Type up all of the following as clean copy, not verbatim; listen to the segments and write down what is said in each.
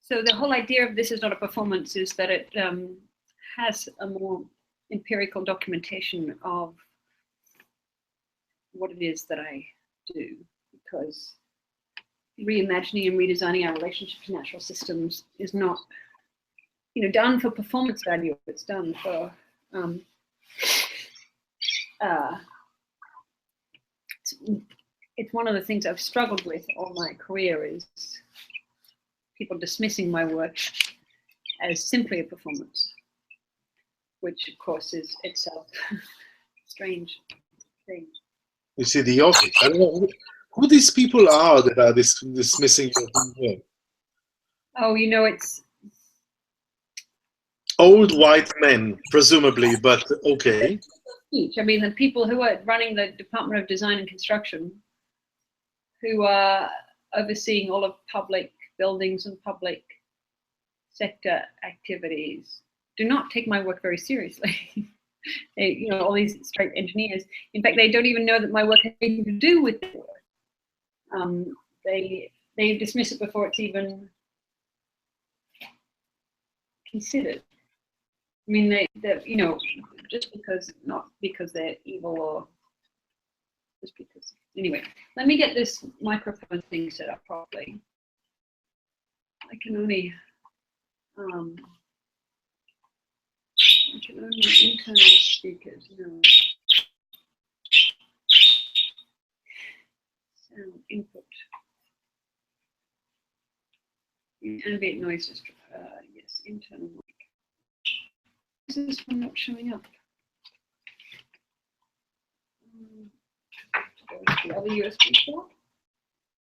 So the whole idea of this is not a performance is that it has a more empirical documentation of what it is that I do, because reimagining and redesigning our relationship to natural systems is not, done for performance value. It's done for it's one of the things I've struggled with all my career is people dismissing my work as simply a performance, which of course is itself a strange thing. You see the opposite. I don't know who these people are that are dismissing your work. Oh, it's old white men, presumably, but okay. I mean, the people who are running the Department of Design and Construction, who are overseeing all of public buildings and public sector activities, do not take my work very seriously. They, all these straight engineers. In fact, they don't even know that my work has anything to do with their work. They dismiss it before it's even considered. I mean, they just not because they're evil or just because. Anyway, let me get this microphone thing set up properly. I can only internal speakers. No. Sound input. Ambient noise. Yes, internal mic. This is one not showing up. To go to the other USB port.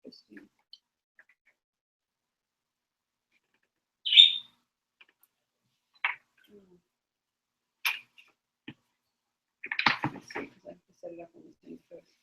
Let's see because I have to set it up on this thing first.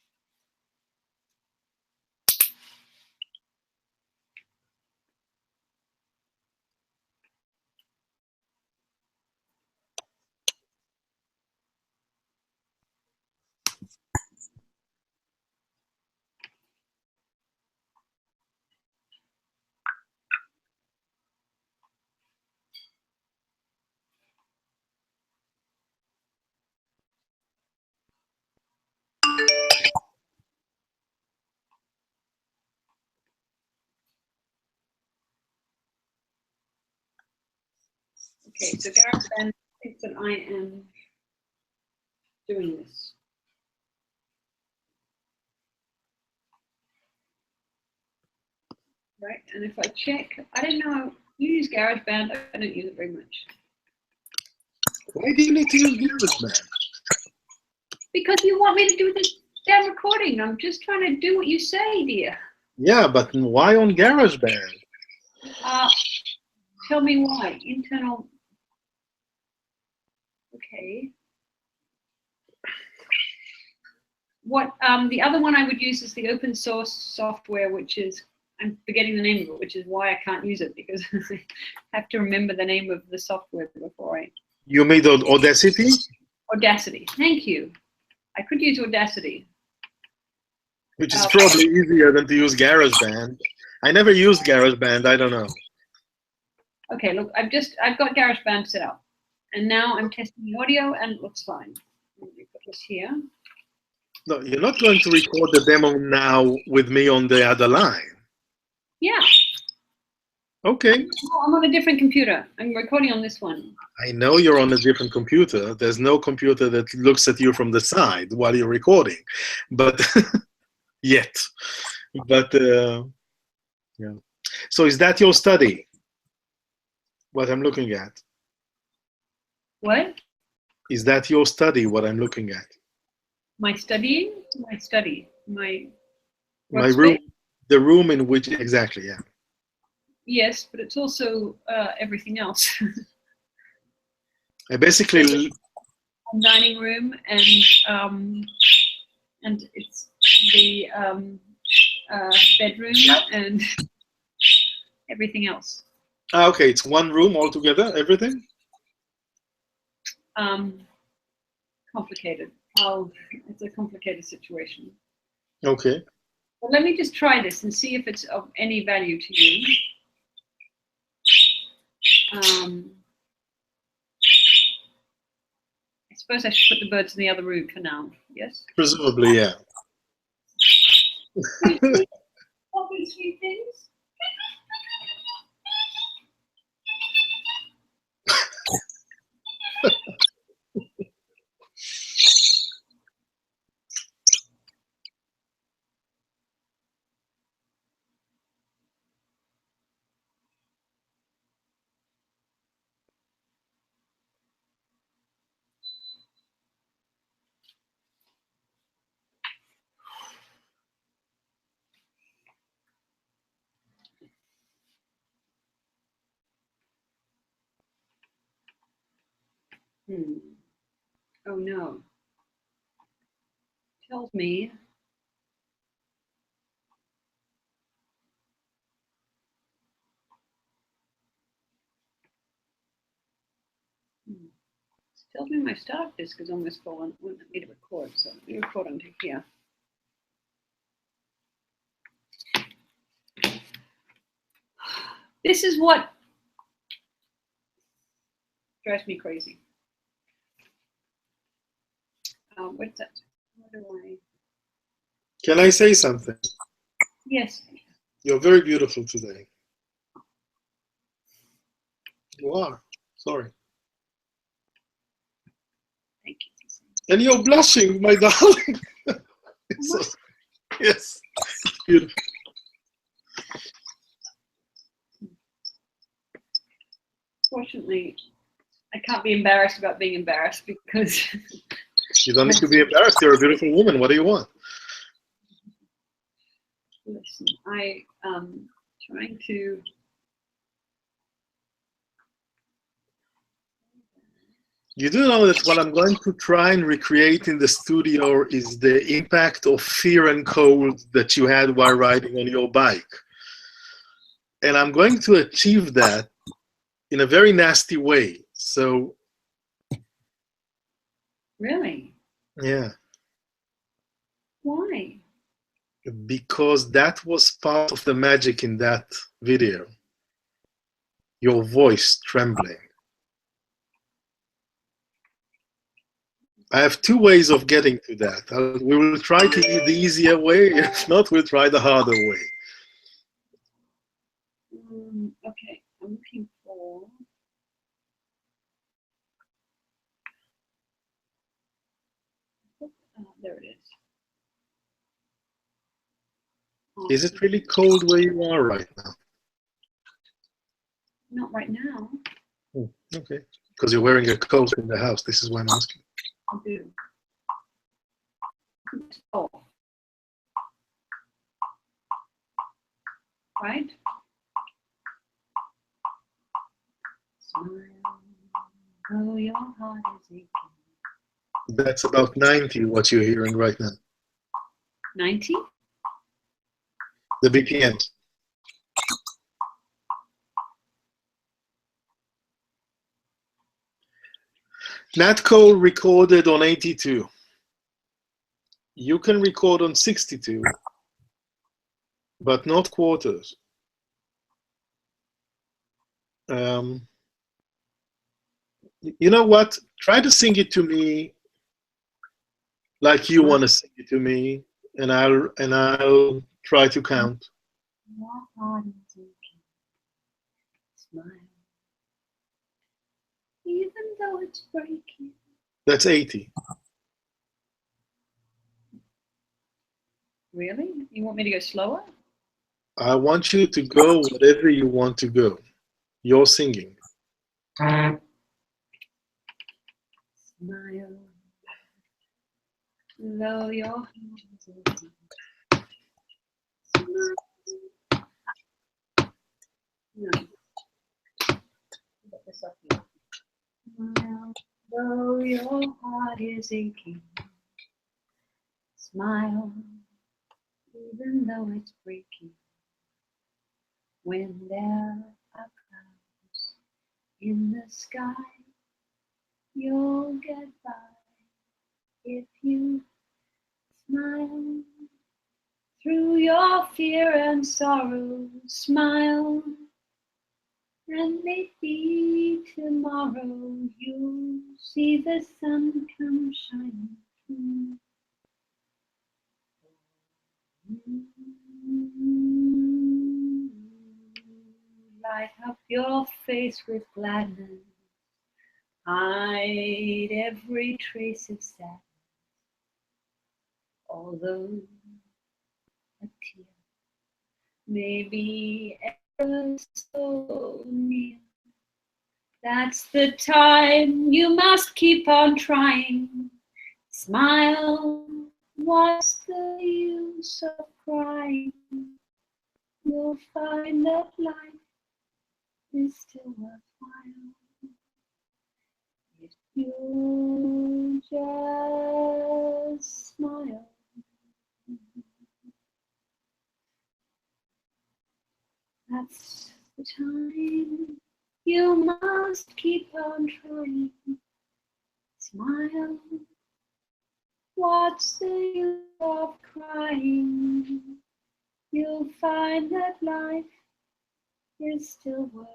Okay, so GarageBand thinks that I am doing this. Right, and if I check, I don't know, you use GarageBand, I don't use it very much. Why do you need to use GarageBand? Because you want me to do this damn recording. I'm just trying to do what you say, dear. Yeah, but why on GarageBand? Tell me why. Internal. Okay. What the other one I would use is the open source software, which is, I'm forgetting the name of it, which is why I can't use it, because I have to remember the name of the software before I. You made Audacity? Audacity. Thank you. I could use Audacity. Which is probably easier than to use GarageBand. I never used GarageBand. I don't know. Okay, look, I've got GarageBand set up, and now I'm testing the audio, and it looks fine. Let me put this here. No, you're not going to record the demo now with me on the other line. Yeah. Okay. I'm on a different computer. I'm recording on this one. I know you're on a different computer. There's no computer that looks at you from the side while you're recording, but yet. But yeah. So is that your study? What I'm looking at? What? Is that your study? What I'm looking at? My studying? My study. My room. The room in which exactly? Yeah. Yes, but it's also everything else. I basically dining room and it's the bedroom and everything else. Okay, it's one room altogether. Everything. Complicated. It's a complicated situation. Okay. Well, let me just try this and see if it's of any value to you. I suppose I should put the birds in the other room for now. Yes. Presumably, yeah. All these few things. Oh no. Tells me tells me my startup disk is almost full and won't let me to record, so let me record onto here. This is what drives me crazy. What's that? What do I? Can I say something? Yes. You're very beautiful today. You are. Sorry. Thank you. And you're blushing, my darling. So, yes, it's beautiful. Fortunately, I can't be embarrassed about being embarrassed because You don't need to be embarrassed. You're a beautiful woman. What do you want? listen, I trying to. You do know that what I'm going to try and recreate in the studio is the impact of fear and cold that you had while riding on your bike. And I'm going to achieve that in a very nasty way. So, Really? yeah. Why? Because that was part of the magic in that video. Your voice trembling. I have two ways of getting to that. We will try the easier way. If not, we'll try the harder way. Okay, I'm looking for. There it is. Is it really cold where you are right now? Not right now. Oh, okay. Because you're wearing a coat in the house. This is why I'm asking. I do. Oh. Right? Smile, though your heart is aching. That's about 90, what you're hearing right now. 90? The BPM. Nat Cole recorded on 82. You can record on 62, but not quarters. You know what? Try to sing it to me like you want to sing it to me, and I'll try to count. Your heart is aching. Smile, even though it's breaking. That's 80. Really? You want me to go slower? I want you to go whatever you want to go. You're singing. Smile, though your heart is aching. Smile. No. Get this up here. Smile, though your heart is aching. Smile, even though it's breaking. When there are clouds in the sky, you'll get by if you smile. Through your fear and sorrow, smile, And maybe tomorrow you'll see the sun come shining through. Light up your face with gladness, hide every trace of sadness, although a tear may be ever so near. That's the time you must keep on trying. Smile, what's the use of crying? You'll find that life is still worthwhile if you just smile. That's the time you must keep on trying. Smile, what's the use of crying? You'll find that life is still worthwhile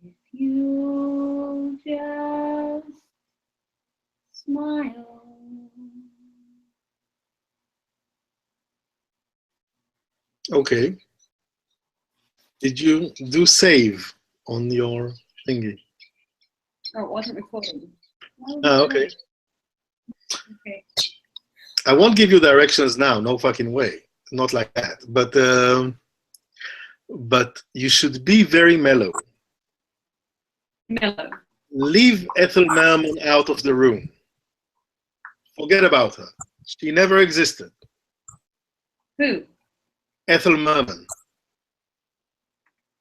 if you just smile. Okay. Did you do save on your thingy? Oh, it wasn't recording. Oh, okay. Okay. I won't give you directions now. No fucking way. Not like that. But you should be very mellow. Mellow. Leave Ethel Merman out of the room. Forget about her. She never existed. Who? Ethel Merman.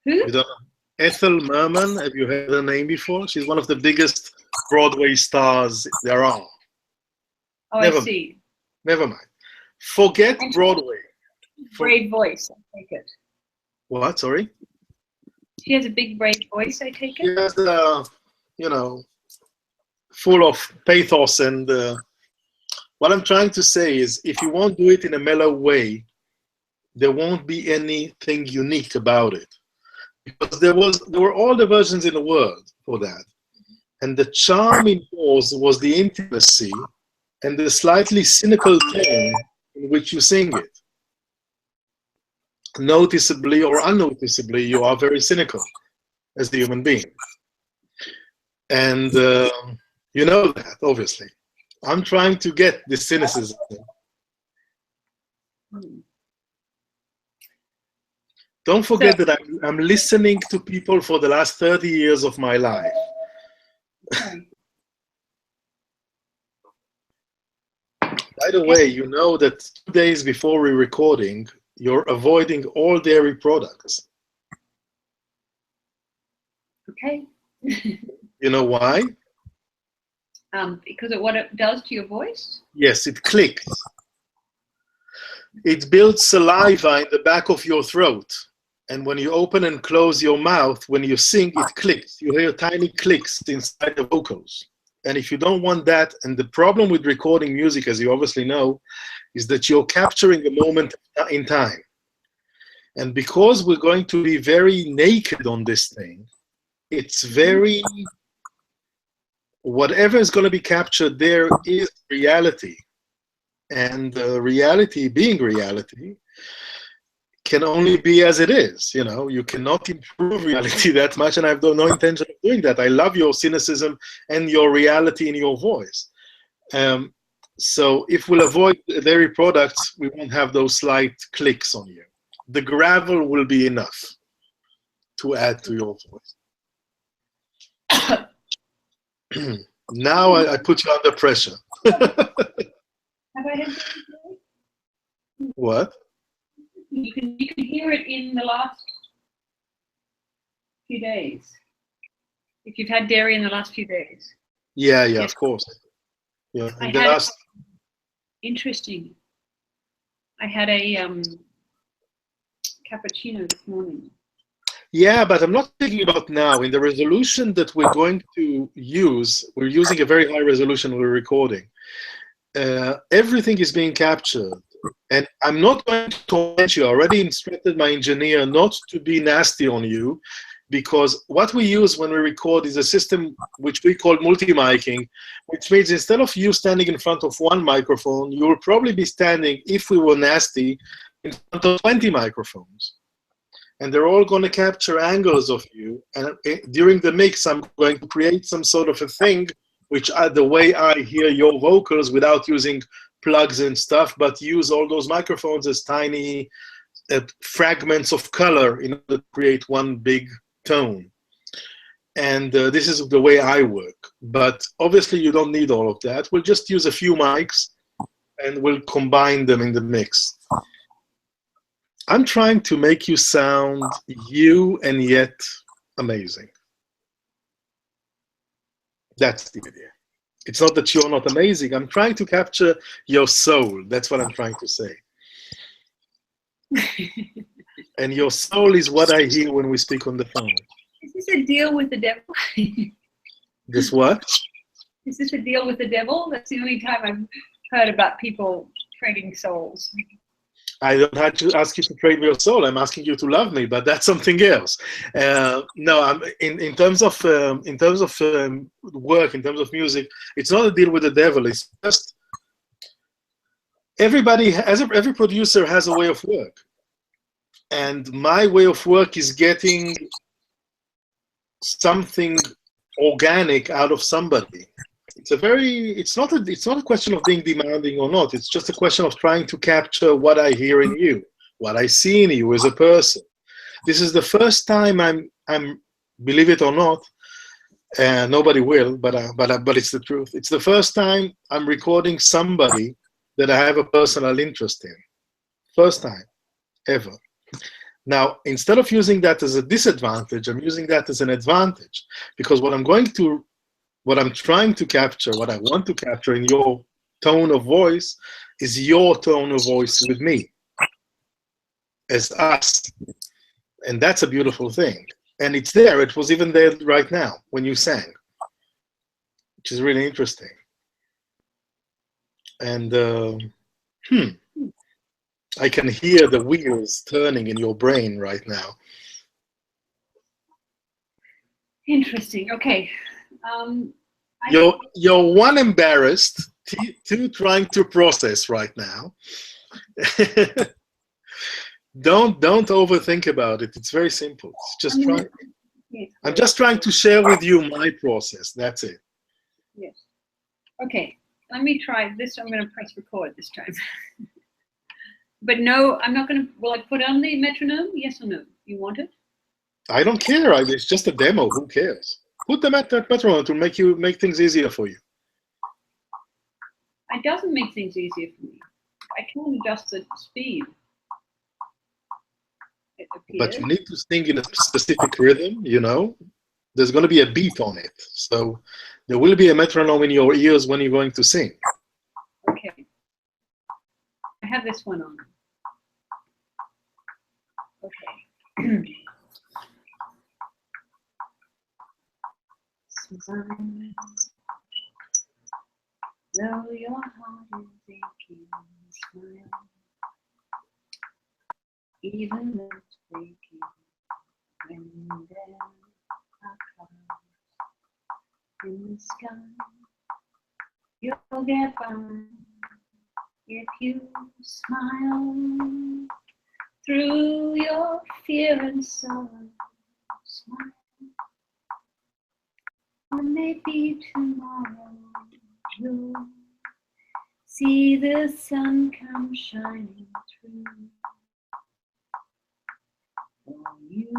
Who? You don't know? Ethel Merman, have you heard her name before? She's one of the biggest Broadway stars there are. Oh, Never I see. Never mind. Forget Broadway. Brave voice, I take it. What? Sorry? She has a big, brave voice, I take it. She has, you know, full of pathos. And what I'm trying to say is, if you won't do it in a mellow way, there won't be anything unique about it. Because there were all the versions in the world for that. And the charm in yours was the intimacy and the slightly cynical tone in which you sing it. Noticeably or unnoticeably, you are very cynical as a human being. And you know that, obviously. I'm trying to get the cynicism. Don't forget that I'm listening to people for the last 30 years of my life. By the way, you know that 2 days before we're recording, you're avoiding all dairy products. Okay. You know why? Because of what it does to your voice? Yes, it clicks. It builds saliva in the back of your throat. And when you open and close your mouth, when you sing, it clicks. You hear tiny clicks inside the vocals. And if you don't want that, and the problem with recording music, as you obviously know, is that you're capturing a moment in time. And because we're going to be very naked on this thing, it's very, whatever is going to be captured there is reality. And reality being reality can only be as it is. You know, you cannot improve reality that much, and I have no intention of doing that. I love your cynicism and your reality in your voice. So if we'll avoid dairy products, we won't have those slight clicks on you. The gravel will be enough to add to your voice. Now I put you under pressure. Have I had What? You can hear it in the last few days. If you've had dairy in the last few days. Yeah, of course. Yeah, I in the had last. Interesting. I had a cappuccino this morning. Yeah, but I'm not thinking about now. In the resolution that we're going to use, we're using a very high resolution we're recording. Everything is being captured. And I'm not going to torment you. I already instructed my engineer not to be nasty on you, because what we use when we record is a system which we call multi-miking, which means instead of you standing in front of one microphone, you will probably be standing, if we were nasty, in front of 20 microphones. And they're all going to capture angles of you. And during the mix, I'm going to create some sort of a thing, which the way I hear your vocals without using plugs and stuff, but use all those microphones as tiny fragments of color in order to create one big tone. And this is the way I work. But obviously, you don't need all of that. We'll just use a few mics and we'll combine them in the mix. I'm trying to make you sound you and yet amazing. That's the idea. It's not that you're not amazing. I'm trying to capture your soul. That's what I'm trying to say. And your soul is what I hear when we speak on the phone. Is this a deal with the devil? This what? Is this a deal with the devil? That's the only time I've heard about people trading souls. I don't have to ask you to trade your soul. I'm asking you to love me, but that's something else. No, I'm in terms of work, in terms of music. It's not a deal with the devil. It's just every producer has a way of work, and my way of work is getting something organic out of somebody. It's not a question of being demanding or not. It's just a question of trying to capture what I hear in you, what I see in you as a person. This is the first time I'm believe it or not, nobody will, but it's the truth. It's the first time I'm recording somebody that I have a personal interest in. First time ever. Now, instead of using that as a disadvantage, I'm using that as an advantage, because what I'm trying to capture, what I want to capture in your tone of voice is your tone of voice with me, as us. And that's a beautiful thing. And it's there. It was even there right now when you sang, which is really interesting. And I can hear the wheels turning in your brain right now. Interesting. Okay. You're one, embarrassed, two, trying to process right now. Don't overthink about it. It's very simple. It's just I'm just trying to share with you my process. That's it. Yes. Okay. Let me try this. I'm going to press record this time. But no, I'm not going to. Will I put on the metronome? Yes or no? You want it? I don't care. It's just a demo. Who cares? Put the metronome to make things easier for you. It doesn't make things easier for me. I can adjust the speed. But you need to sing in a specific rhythm, you know? There's going to be a beat on it. So there will be a metronome in your ears when you're going to sing. Okay. I have this one on. Okay. Smile, though your heart is aching, smile, even though it's breaking, when there are clouds in the sky, you'll get by if you smile through your fear and sorrow. Smile. Or maybe tomorrow you'll see the sun come shining through for you.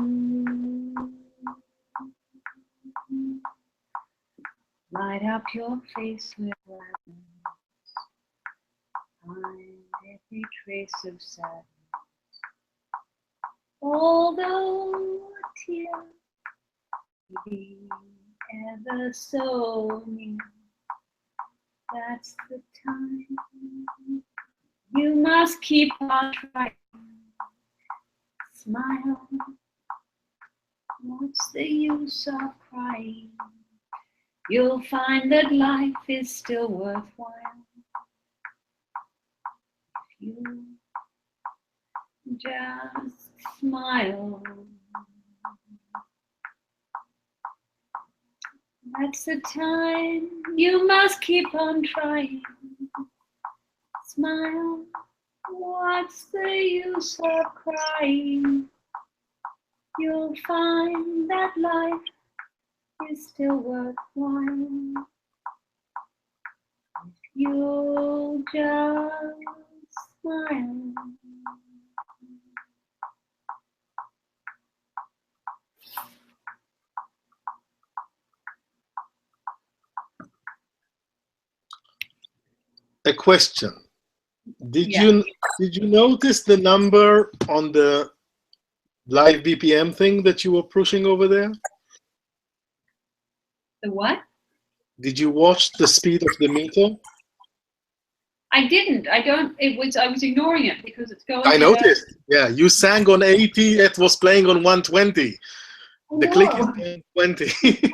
Light up your face with gladness, hide every trace of sadness. Although a tear may be ever so near, that's the time you must keep on trying. Smile, what's the use of crying? You'll find that life is still worthwhile You just smile. That's the time you must keep on trying. Smile. What's the use of crying? You'll find that life is still worthwhile. You'll just smile. A question. Did Yeah. you notice the number on the live BPM thing that you were pushing over there? The what? Did you watch the speed of the meter? I didn't. I don't. I was ignoring it because it's going. I noticed. Yeah, you sang on 80. It was playing on 120. The click is on 20.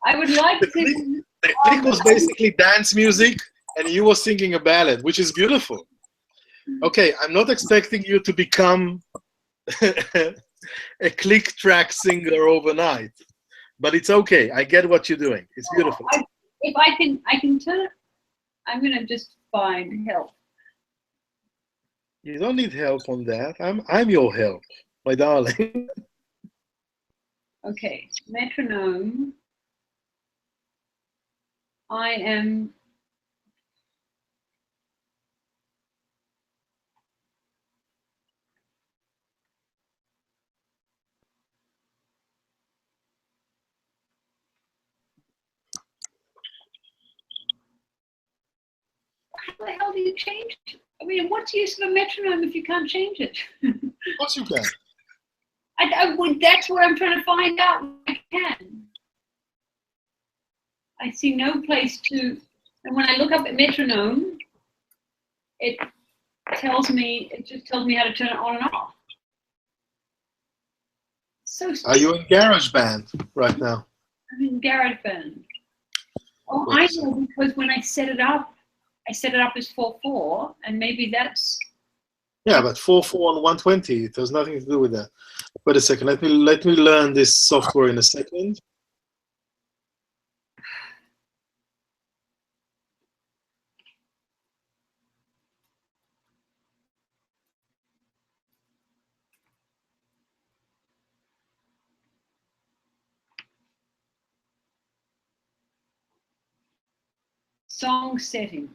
I would like the to. click was basically dance music, and you were singing a ballad, which is beautiful. Okay, I'm not expecting you to become a click track singer overnight, but it's okay. I get what you're doing. It's beautiful. If I can turn it. I'm gonna just find help. You don't need help on that. I'm your help, my darling. Okay, metronome. I am. How the hell do you change it? I mean, what's the use of a metronome if you can't change it? Of course you can. That's what I'm trying to find out. I can. I see no place to. And when I look up at metronome, it tells me. It just tells me how to turn it on and off. So stupid. Are you in GarageBand right now? I'm in GarageBand. Oh, I know, because when I set it up as 4/4, and maybe that's. Yeah, but 4/4 on 120. It has nothing to do with that. Wait a second. Let me learn this software in a second. Song settings.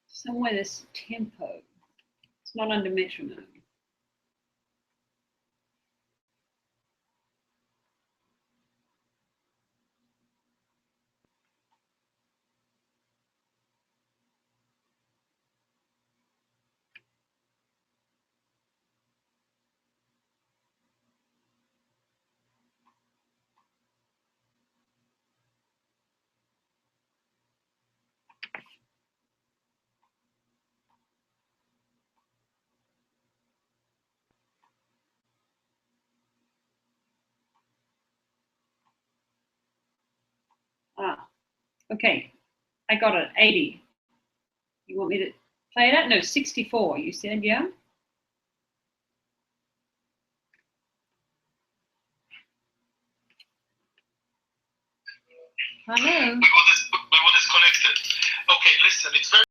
Somewhere there's tempo. It's not under metronome. Ah, okay. I got it. 80. You want me to play it out? No, 64. You said, yeah? Hello. We were disconnected. Okay, listen. It's very